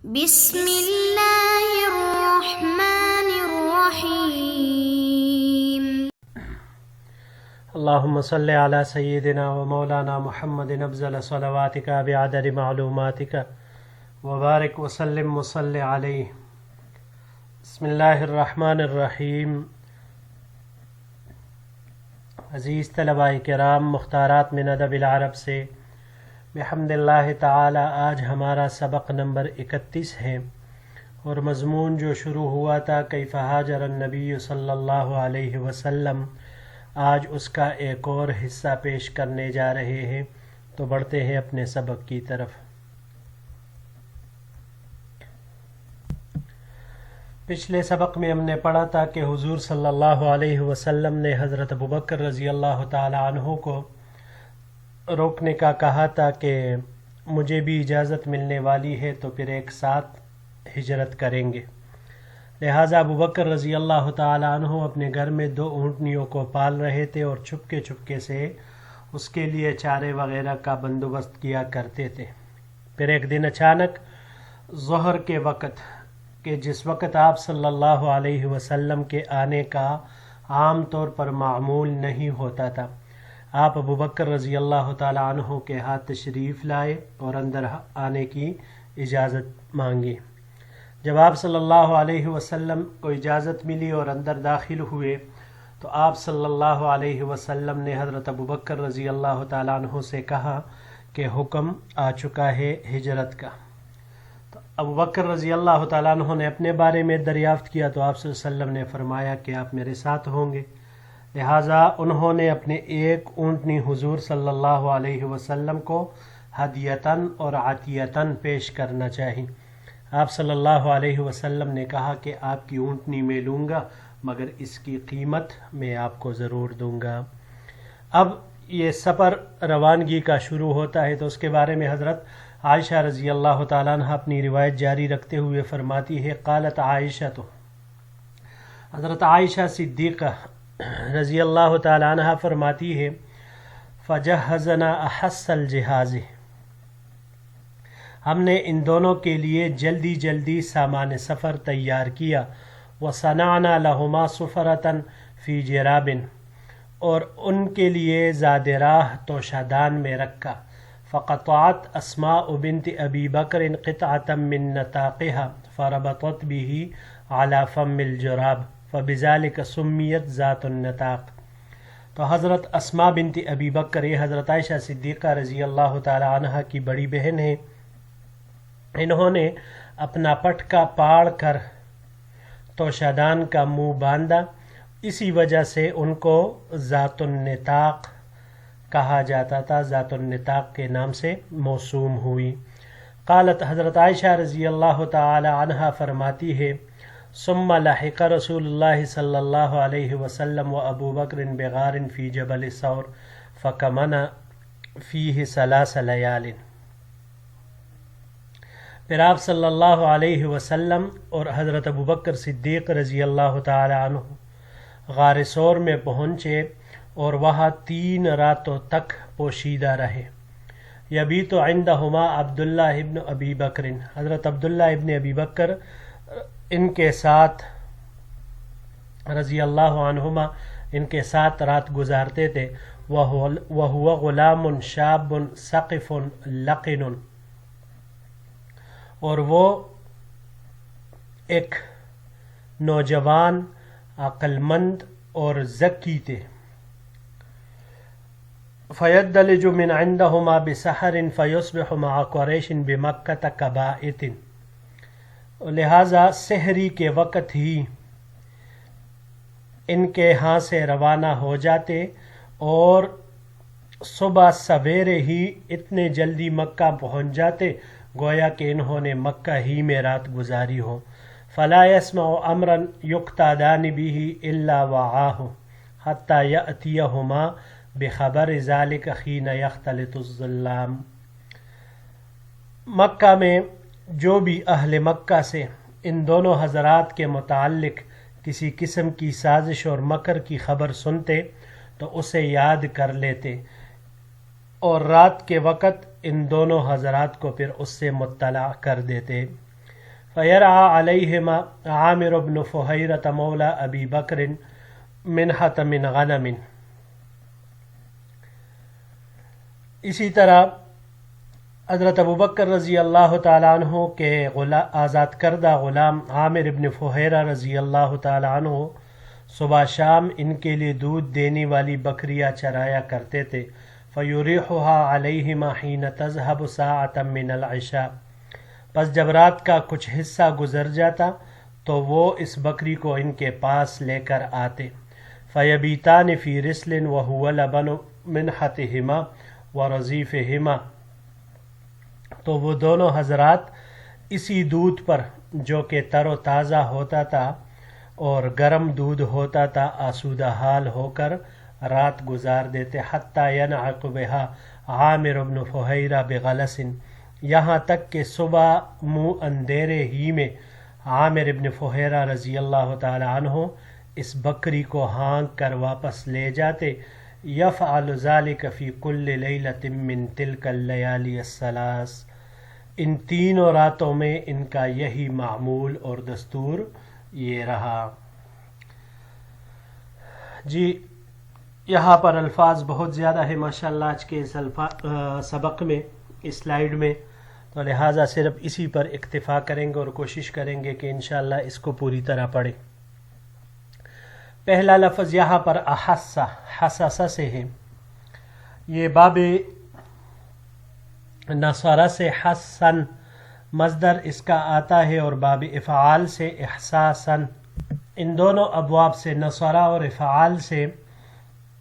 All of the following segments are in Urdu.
بسم اللہ الرحمن الرحیم۔ اللهم صل على سيدنا ومولانا محمد افضل صلواتك بعدد معلوماتك وبارك وسلم وصل عليه۔ بسم اللہ الرحمن الرحیم۔ عزیز طلباء کرام، مختارات من ادب العرب سے بحمد اللہ تعالی آج ہمارا سبق نمبر 31 ہے، اور مضمون جو شروع ہوا تھا کیف ہاجر النبی صلی اللہ علیہ وسلم، آج اس کا ایک اور حصہ پیش کرنے جا رہے ہیں، تو بڑھتے ہیں اپنے سبق کی طرف۔ پچھلے سبق میں ہم نے پڑھا تھا کہ حضور صلی اللہ علیہ وسلم نے حضرت ابوبکر رضی اللہ تعالی عنہ کو روکنے کا کہا تھا کہ مجھے بھی اجازت ملنے والی ہے تو پھر ایک ساتھ ہجرت کریں گے۔ لہٰذا ابوبکر رضی اللہ تعالی عنہ اپنے گھر میں 2 اونٹنیوں کو پال رہے تھے اور چھپکے سے اس کے لیے چارے وغیرہ کا بندوبست کیا کرتے تھے۔ پھر ایک دن اچانک ظہر کے وقت، کہ جس وقت آپ صلی اللہ علیہ وسلم کے آنے کا عام طور پر معمول نہیں ہوتا تھا، آپ ابوبکر رضی اللہ تعالی عنہ کے ہاتھ تشریف لائے اور اندر آنے کی اجازت مانگی۔ جب آپ صلی اللہ علیہ وسلم کو اجازت ملی اور اندر داخل ہوئے تو آپ صلی اللہ علیہ وسلم نے حضرت ابوبکر رضی اللہ تعالی عنہ سے کہا کہ حکم آ چکا ہے ہجرت کا۔ تو ابوبکر رضی اللہ تعالیٰ عنہ نے اپنے بارے میں دریافت کیا تو آپ صلی اللہ علیہ وسلم نے فرمایا کہ آپ میرے ساتھ ہوں گے، لہٰذا انہوں نے اپنے ایک اونٹنی حضور صلی اللہ علیہ وسلم کو ہدیتاً اور عطیتاً پیش کرنا چاہی۔ آپ صلی اللہ علیہ وسلم نے کہا کہ آپ کی اونٹنی میں لوں گا، مگر اس کی قیمت میں آپ کو ضرور دوں گا۔ اب یہ سفر روانگی کا شروع ہوتا ہے تو اس کے بارے میں حضرت عائشہ رضی اللہ تعالیٰ عنہ اپنی روایت جاری رکھتے ہوئے فرماتی ہے، قالت عائشہ، تو حضرت عائشہ صدیقہ رضی اللہ تعالیٰ عنہ فرماتی ہے، فجہزنا احس الجہاز، ہم نے ان دونوں کے لیے جلدی سامان سفر تیار کیا، وصنعنا لہما سفرۃ فی جراب، اور ان کے لیے زاد راہ توشادان میں رکھا، فقطعت اسماء بنت ابی بکر قطعة من نطاقها فربطت به على فم الجراب فبذلك سمیت ذات النطاق۔ تو حضرت اسماء بنت ابی بکر، یہ حضرت عائشہ صدیقہ رضی اللہ تعالی عنہ کی بڑی بہن ہیں، انہوں نے اپنا پٹکا پاڑ کر توشادان کا منہ باندھا، اسی وجہ سے ان کو ذات النطاق کہا جاتا تھا، ذات النطاق کے نام سے موسوم ہوئی۔ قالت، حضرت عائشہ رضی اللہ تعالی عنہ فرماتی ہے، ثم لحق رسول اللہ صلی اللہ علیہ وسلم و ابو بکر بغار فی جبل ثور فکمن فیہ 3 لیال۔ پھر آپ صلی اللہ علیہ وسلم اور حضرت ابوبکر صدیق رضی اللہ تعالی عنہ غار ثور میں پہنچے اور وہاں 3 راتوں تک پوشیدہ رہے۔ یبیت عندہما عبداللہ ابن ابی بکر، حضرت عبداللہ ابن ابی بکر ان کے ساتھ رضی اللہ عنہما ان کے ساتھ رات گزارتے تھے، وَهُوَ غلام شاب ثقف لقن، اور وہ ایک نوجوان عقل مند اور ذکی تھے۔ فَيَدَّلِجُ مِنْ عِنْدَهُمَا بِسَحَرٍ فَيُصْبِحُ مَعَ قُرَيْشٍ بِمَكَّةَ كَبَائِتٍ، لہٰذا سحری کے وقت ہی ان کے ہاں سے روانہ ہو جاتے اور صبح سویرے ہی اتنے جلدی مکہ پہنچ جاتے گویا کہ انہوں نے مکہ ہی میں رات گزاری ہو۔ فلا يسمع امرا يقتادان به الا وعاه حتى يأتيهما بخبر ذلك حين يختلط الظلام۔ مکہ میں جو بھی اہل مکہ سے ان دونوں حضرات کے متعلق کسی قسم کی سازش اور مکر کی خبر سنتے تو اسے یاد کر لیتے اور رات کے وقت ان دونوں حضرات کو پھر اس سے مطلع کر دیتے۔ فیرعى علیہما عامر بن فہیرۃ مولا ابی بکر منحۃ من غنم. اسی طرح حضرت ابوبکر رضی اللہ تعالیٰ عنہ کے آزاد کردہ غلام عامر ابن فہیرہ رضی اللہ تعالیٰ عنہ صبح شام ان کے لیے دودھ دینے والی بکریاں چرایا کرتے تھے. فیریحها علیہما حین تذهب ساعۃ من العشاء. پس جب رات کا کچھ حصہ گزر جاتا تو وہ اس بکری کو ان کے پاس لے کر آتے. فیبیتان فی رسل وهو لبن منحتہما ورضیفہما. تو وہ دونوں حضرات اسی دودھ پر جو کہ تر و تازہ ہوتا تھا اور گرم دودھ ہوتا تھا آسودہ حال ہو کر رات گزار دیتے. حتی ینعق بها عامر بن فہیرہ بغلس. یہاں تک کہ صبح منہ اندھیرے ہی میں عامر ابن فہیرہ رضی اللہ تعالی عنہ اس بکری کو ہانک کر واپس لے جاتے. یفعل ذلک فی کل لیلۃ من تلک اللیالی الثلاث. ان تینوں راتوں میں ان کا یہی معمول اور دستور یہ رہا. جی یہاں پر الفاظ بہت زیادہ ہے ماشاءاللہ آج کے اس سبق میں اس سلائیڈ میں، تو لہٰذا صرف اسی پر اکتفا کریں گے اور کوشش کریں گے کہ انشاءاللہ اس کو پوری طرح پڑھیں. پہلا لفظ یہاں پر احسا حساسا سے ہے. یہ باب نصارہ سے حسن مصدر اس کا آتا ہے اور باب افعال سے احساسن. ان دونوں ابواب سے نصارہ اور افعال سے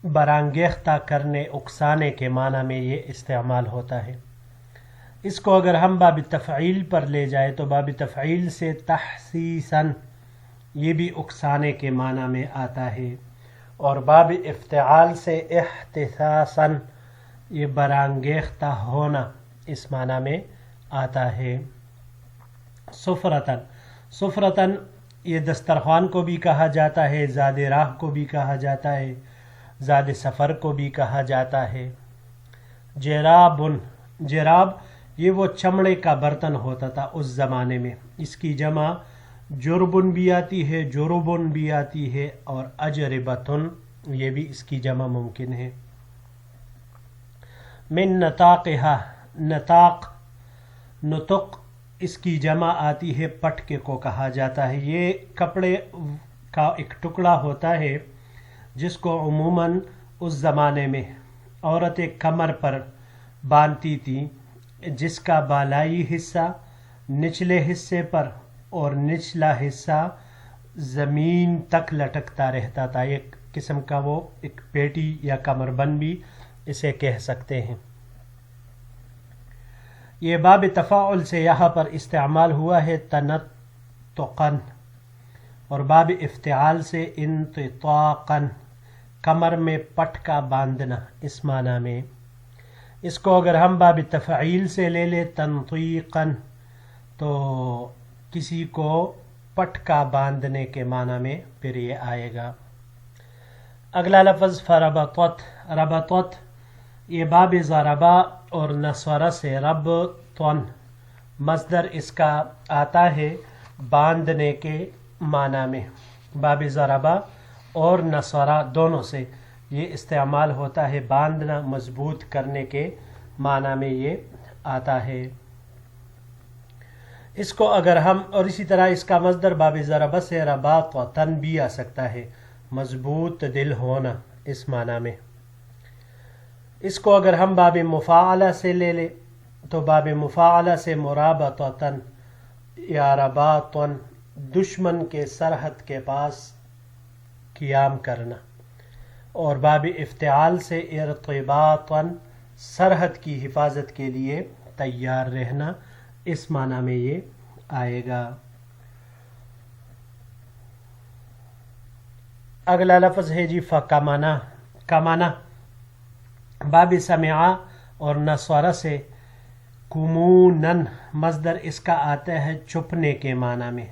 برانگیختہ کرنے اکسانے کے معنی میں یہ استعمال ہوتا ہے. اس کو اگر ہم باب تفعیل پر لے جائے تو باب تفعیل سے تحسیسن یہ بھی اکسانے کے معنی میں آتا ہے، اور باب افتعال سے احتساسن یہ برانگیختہ ہونا اس معنی میں آتا ہے. سفرتن سفرتن یہ دسترخوان کو بھی کہا جاتا ہے، زاد راہ کو بھی کہا جاتا ہے، زاد سفر کو بھی کہا جاتا ہے. جرابن جراب یہ وہ چمڑے کا برتن ہوتا تھا اس زمانے میں. اس کی جمع جربن بھی آتی ہے، جربن بھی آتی ہے، اور اجربتن یہ بھی اس کی جمع ممکن ہے. من نطاقہا نطاق نطق اس کی جمع آتی ہے، پٹکے کو کہا جاتا ہے. یہ کپڑے کا ایک ٹکڑا ہوتا ہے جس کو عموماً اس زمانے میں عورتیں کمر پر باندھتی تھیں، جس کا بالائی حصہ نچلے حصے پر اور نچلا حصہ زمین تک لٹکتا رہتا تھا. ایک قسم کا وہ ایک پیٹی یا کمر بند بھی اسے کہہ سکتے ہیں. یہ باب تفاعل سے یہاں پر استعمال ہوا ہے تنطقاً، اور باب افتعال سے انطاقاً کمر میں پٹکا باندھنا اس معنی میں. اس کو اگر ہم باب تفعیل سے لے لیں تنطیقاً تو کسی کو پٹکا باندھنے کے معنی میں پھر یہ آئے گا. اگلا لفظ فربطت ربطت یہ باب ضربا اور نصرہ سے ربطن مصدر اس کا آتا ہے باندھنے کے معنی میں. باب ضربا اور نصرہ دونوں سے یہ استعمال ہوتا ہے، باندھنا مضبوط کرنے کے معنی میں یہ آتا ہے. اس کو اگر ہم اور اسی طرح اس کا مصدر باب ضربہ سے رباطتن بھی آ سکتا ہے، مضبوط دل ہونا اس معنی میں. اس کو اگر ہم باب مفاعلہ سے لے لیں تو باب مفاعلہ سے مرابطتن یا رباطن دشمن کے سرحد کے پاس قیام کرنا، اور باب افتعال سے ارتباطن سرحد کی حفاظت کے لیے تیار رہنا اس معنی میں یہ آئے گا. اگلا لفظ ہے جی فکمنا کمنا باب سمعا اور نصرہ سے کمونن مصدر اس کا آتا ہے چھپنے کے معنی میں،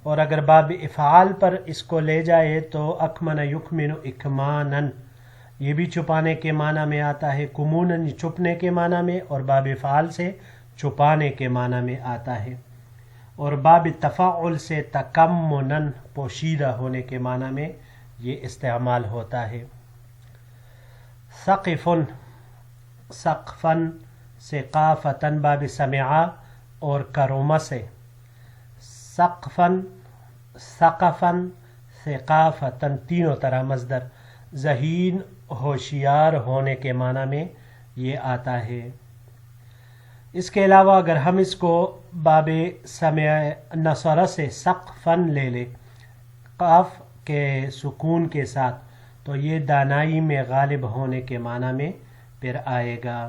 اور اگر باب افعال پر اس کو لے جائے تو اکمن یکمن اکمانن یہ بھی چھپانے کے معنی میں آتا ہے، کمونن چھپنے کے معنی میں، اور باب افعال سے چھپانے کے معنی میں آتا ہے. اور باب تفاعل سے تکمنن پوشیدہ ہونے کے معنی میں یہ استعمال ہوتا ہے. سقفن سقفن سے قافتن باب سمعا اور کرومہ سے. سقفن سقفن سے قافتن تینوں طرح مصدر ذہین ہوشیار ہونے کے معنی میں یہ آتا ہے. اس کے علاوہ اگر ہم اس کو باب سمع نصر سے سقفن لے لیں قاف کے سکون کے ساتھ تو یہ دانائی میں غالب ہونے کے معنی میں پھر آئے گا.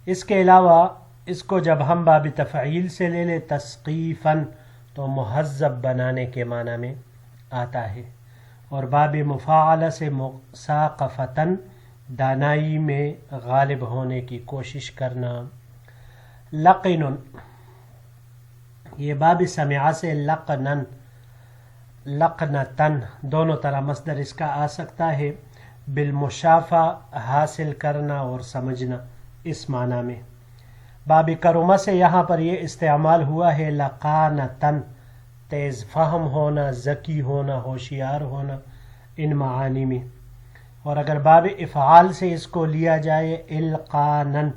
اس کے علاوہ اس کو جب ہم باب تفعیل سے لے لیں تسقیفن تو مہذب بنانے کے معنی میں آتا ہے. اور باب مفاعلہ سے مساقفتن دانائی میں غالب ہونے کی کوشش کرنا. لقن یہ باب سمعہ سے لقنن لقنتن دونوں طرح مصدر اس کا آ سکتا ہے بالمشافہ حاصل کرنا اور سمجھنا اس معنی میں. باب کرمہ سے یہاں پر یہ استعمال ہوا ہے لقانتن تیز فہم ہونا ذکی ہونا ہوشیار ہونا ان معانی میں. اور اگر باب افعال سے اس کو لیا جائے القانن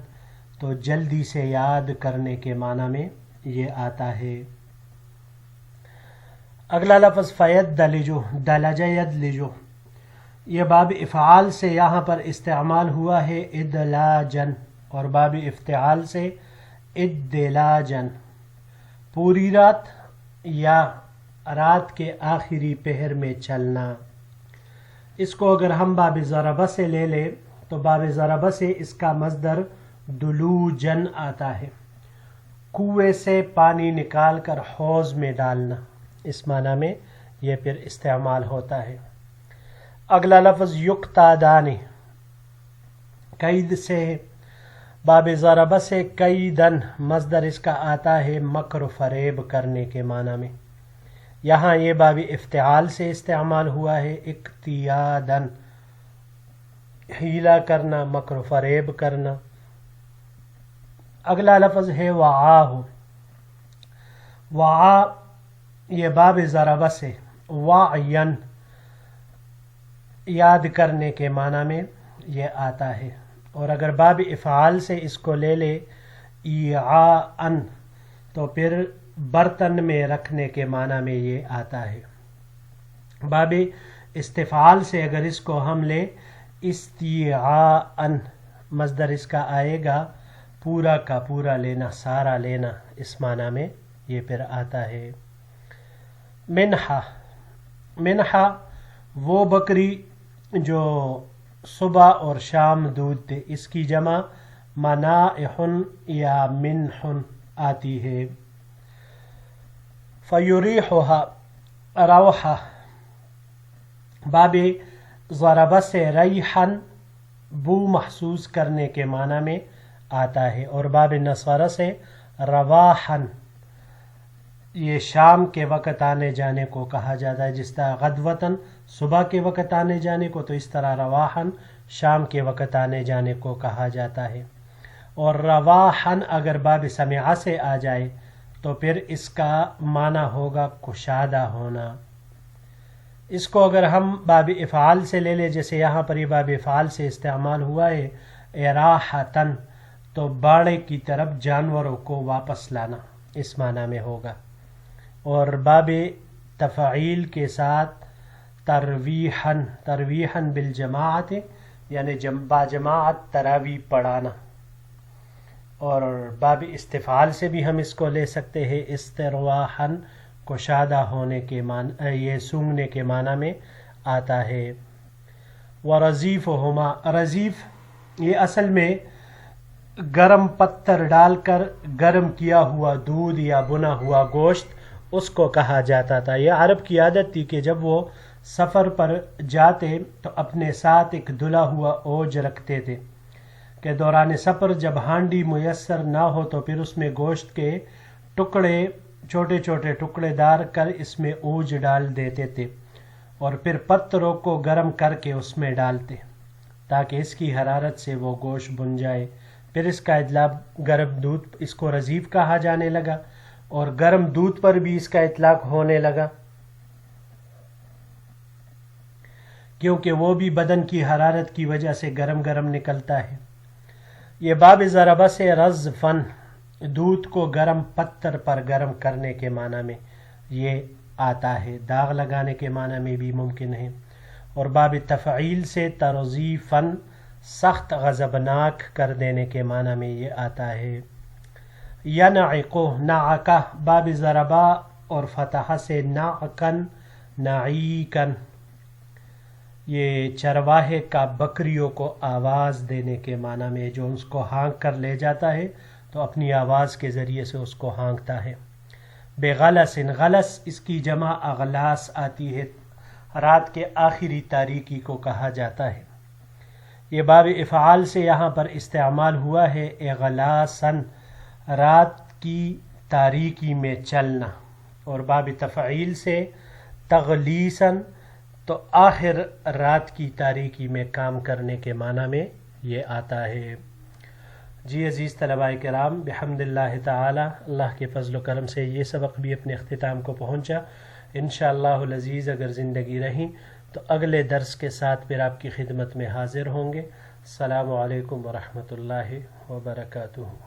تو جلدی سے یاد کرنے کے معنی میں یہ آتا ہے. اگلا لفظ فید دلجو دلج یدلجو یہ باب افعال سے یہاں پر استعمال ہوا ہے ادلاجن اور باب افتعال سے ادلاجن. پوری رات یا رات کے آخری پہر میں چلنا. اس کو اگر ہم باب ضربہ سے لے لیں تو باب ضربہ سے اس کا مصدر دلوجن آتا ہے کنویں سے پانی نکال کر حوض میں ڈالنا اس معنی میں یہ پھر استعمال ہوتا ہے. اگلا لفظ یقتادان قید سے باب ضربہ سے قیدن مصدر اس کا آتا ہے مکر و فریب کرنے کے معنی میں. یہاں یہ باب افتعال سے استعمال ہوا ہے اقتیادن ہیلا کرنا مکر و فریب کرنا. اگلا لفظ ہے وعاہ وعا یہ باب ضربہ سے وعین یاد کرنے کے معنی میں یہ آتا ہے. اور اگر باب افعال سے اس کو لے لے ایعاءن تو پھر برتن میں رکھنے کے معنی میں یہ آتا ہے. باب استفعال سے اگر اس کو ہم لے استیعاءن مصدر اس کا آئے گا پورا کا پورا لینا سارا لینا اس معنی میں یہ پھر آتا ہے. منحہ منحہ وہ بکری جو صبح اور شام دودھ دے اس کی جمع منائحن یا منحن آتی ہے. فیریحھا روحہ باب ضربہ سے ریحن بو محسوس کرنے کے معنی میں آتا ہے. اور باب نصرہ سے رواحن یہ شام کے وقت آنے جانے کو کہا جاتا ہے جس طرح غدوتاً صبح کے وقت آنے جانے کو تو اس طرح رواحن شام کے وقت آنے جانے کو کہا جاتا ہے. اور رواحن اگر باب سمعہ سے آ جائے تو پھر اس کا معنی ہوگا کشادہ ہونا. اس کو اگر ہم باب افعال سے لے لیں جیسے یہاں پر یہ باب افعال سے استعمال ہوا ہے اراحتن تو باڑے کی طرف جانوروں کو واپس لانا اس معنی میں ہوگا. اور باب تفعیل کے ساتھ ترویحن ترویحن بالجماعت یعنی باجماعت تراویح پڑھانا. اور باب استفعال سے بھی ہم اس کو لے سکتے ہیں استرواحن کشادہ ہونے کے معنی یہ سونگنے کے معنی میں آتا ہے. ورزیفہما رزیف یہ اصل میں گرم پتھر ڈال کر گرم کیا ہوا دودھ یا بنا ہوا گوشت اس کو کہا جاتا تھا. یہ عرب کی عادت تھی کہ جب وہ سفر پر جاتے تو اپنے ساتھ ایک دھلا ہوا اوج رکھتے تھے کہ دوران سفر جب ہانڈی میسر نہ ہو تو پھر اس میں گوشت کے ٹکڑے چھوٹے چھوٹے ٹکڑے دار کر اس میں اوج ڈال دیتے تھے اور پھر پتھروں کو گرم کر کے اس میں ڈالتے تاکہ اس کی حرارت سے وہ گوشت بن جائے. پھر اس کا ادلاب گرم دودھ اس کو رزیف کہا جانے لگا. اور گرم دودھ پر بھی اس کا اطلاق ہونے لگا کیونکہ وہ بھی بدن کی حرارت کی وجہ سے گرم گرم نکلتا ہے. یہ باب ضربہ سے رزفن دودھ کو گرم پتھر پر گرم کرنے کے معنی میں یہ آتا ہے، داغ لگانے کے معنی میں بھی ممکن ہے. اور باب تفعیل سے ترضیفن سخت غضبناک کر دینے کے معنی میں یہ آتا ہے. ینعقو نعقہ باب ضربہ اور فتحہ سے نعقن نعیکن یہ چرواہے کا بکریوں کو آواز دینے کے معنی میں، جو اس کو ہانک کر لے جاتا ہے تو اپنی آواز کے ذریعے سے اس کو ہانکتا ہے. بغلس غلس اس کی جمع اغلاس آتی ہے، رات کے آخری تاریکی کو کہا جاتا ہے. یہ باب افعال سے یہاں پر استعمال ہوا ہے اغلاسن رات کی تاریکی میں چلنا، اور باب تفعیل سے تغلیسن تو آخر رات کی تاریکی میں کام کرنے کے معنی میں یہ آتا ہے. جی عزیز طلباء کرام، بحمد اللہ تعالی اللہ کے فضل و کرم سے یہ سبق بھی اپنے اختتام کو پہنچا. انشاءاللہ العزیز اگر زندگی رہی تو اگلے درس کے ساتھ پھر آپ کی خدمت میں حاضر ہوں گے. السلام علیکم ورحمۃ اللہ وبرکاتہ.